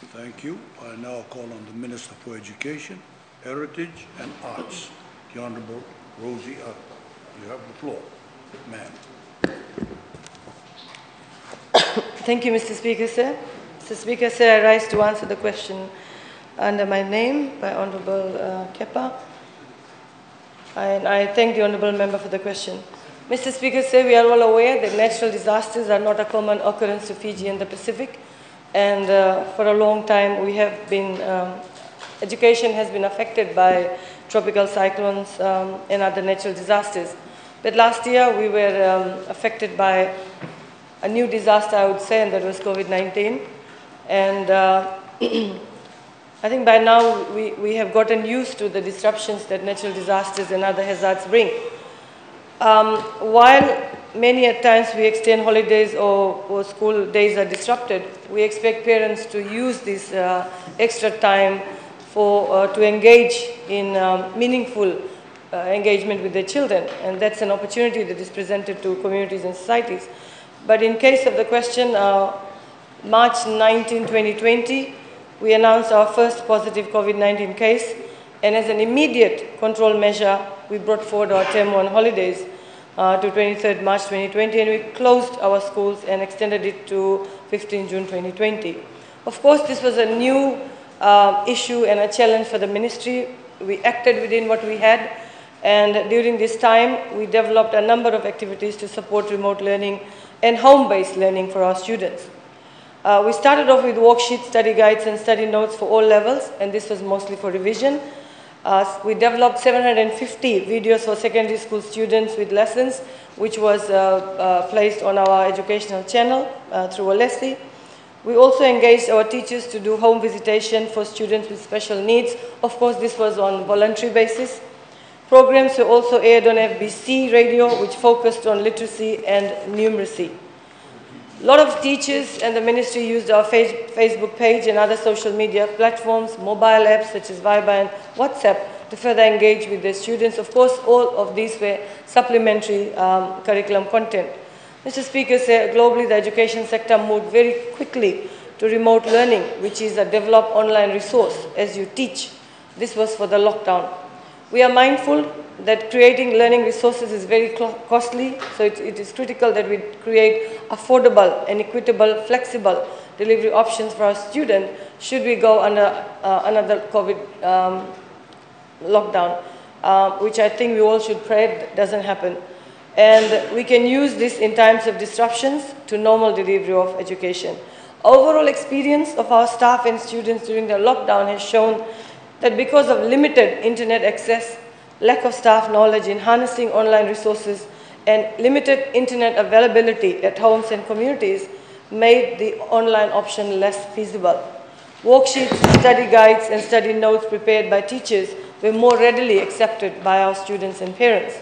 Thank you. I now call on the Minister for Education, Heritage and Arts, the Honorable Rosie Arpa. You have the floor, ma'am. Thank you, Mr. Speaker, sir. Mr. Speaker, sir, I rise to answer the question under my name by Honorable Kepa. And I thank the Honorable Member for the question. Mr. Speaker, sir, we are all aware that natural disasters are not a common occurrence to Fiji and the Pacific. And for a long time, we have been, education has been affected by tropical cyclones and other natural disasters. But last year, we were affected by a new disaster, I would say, and that was COVID-19. And I think by now, we have gotten used to the disruptions that natural disasters and other hazards bring. While many at times we extend holidays or school days are disrupted, we expect parents to use this extra time to engage in meaningful engagement with their children. And that's an opportunity that is presented to communities and societies. But in case of the question, March 19, 2020, we announced our first positive COVID-19 case. And as an immediate control measure, we brought forward our Term 1 holidays to 23rd March 2020, and we closed our schools and extended it to 15 June 2020. Of course, this was a new issue and a challenge for the ministry. We acted within what we had, and during this time, we developed a number of activities to support remote learning and home-based learning for our students. We started off with worksheets, study guides, and study notes for all levels, and this was mostly for revision. We developed 750 videos for secondary school students with lessons, which was placed on our educational channel through Alessi. We also engaged our teachers to do home visitation for students with special needs. Of course, this was on voluntary basis. Programs were also aired on FBC radio, which focused on literacy and numeracy. A lot of teachers and the ministry used our Facebook page and other social media platforms, mobile apps such as Viber and WhatsApp to further engage with their students. Of course, all of these were supplementary curriculum content. Mr. Speaker, globally the education sector moved very quickly to remote learning, which is a developed online resource as you teach. This was for the lockdown. We are mindful that creating learning resources is very costly, so it is critical that we create affordable and equitable, flexible delivery options for our students should we go under another COVID lockdown, which I think we all should pray doesn't happen. And we can use this in times of disruptions to normal delivery of education. Overall experience of our staff and students during the lockdown has shown that because of limited internet access, lack of staff knowledge in harnessing online resources, and limited internet availability at homes and communities made the online option less feasible. Worksheets, study guides, and study notes prepared by teachers were more readily accepted by our students and parents.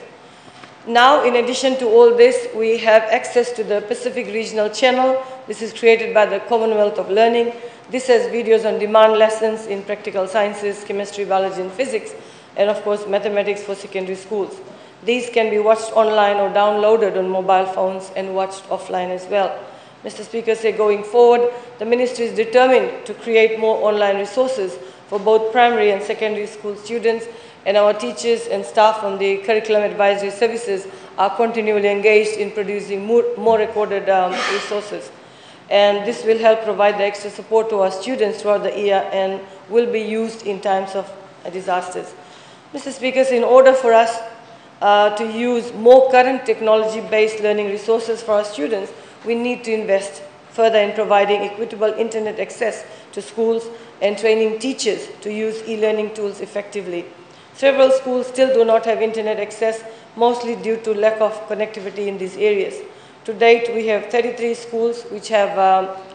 Now, in addition to all this, we have access to the Pacific Regional Channel. This is created by the Commonwealth of Learning. This has videos on demand lessons in practical sciences, chemistry, biology, and physics, and of course, mathematics for secondary schools. These can be watched online or downloaded on mobile phones and watched offline as well. Mr. Speaker, going forward, the ministry is determined to create more online resources for both primary and secondary school students, and our teachers and staff from the Curriculum Advisory Services are continually engaged in producing more recorded resources. And this will help provide the extra support to our students throughout the year and will be used in times of disasters. Mr. Speaker, in order for us to use more current technology-based learning resources for our students, we need to invest further in providing equitable internet access to schools and training teachers to use e-learning tools effectively. Several schools still do not have internet access, mostly due to lack of connectivity in these areas. To date, we have 33 schools which have,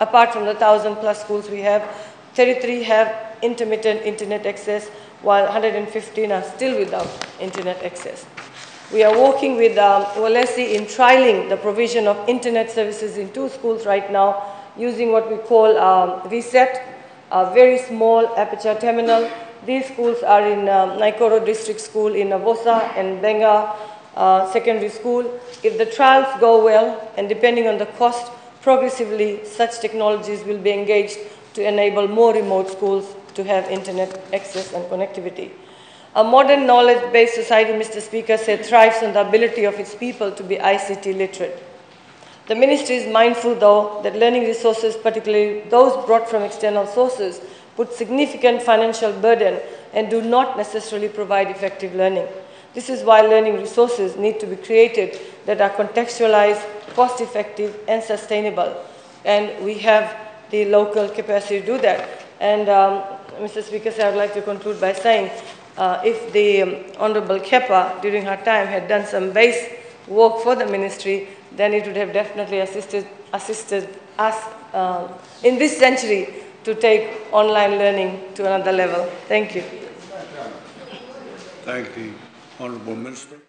apart from the 1,000+ schools we have, 33 have intermittent internet access, while 115 are still without internet access. We are working with Walesi in trialing the provision of internet services in 2 schools right now, using what we call Reset, a very small aperture terminal. These schools are in Naikoro District School in Navosa and Benga Secondary School. If the trials go well, and depending on the cost, progressively such technologies will be engaged to enable more remote schools to have internet access and connectivity. A modern knowledge-based society, Mr. Speaker said, thrives on the ability of its people to be ICT literate. The Ministry is mindful, though, that learning resources, particularly those brought from external sources, put significant financial burden and do not necessarily provide effective learning. This is why learning resources need to be created that are contextualized, cost-effective, and sustainable. And we have the local capacity to do that. And Mr. Speaker, I would like to conclude by saying, if the Honorable Kepa, during her time, had done some base work for the Ministry, then it would have definitely assisted us in this century to take online learning to another level. Thank you. Thank the Honourable Minister.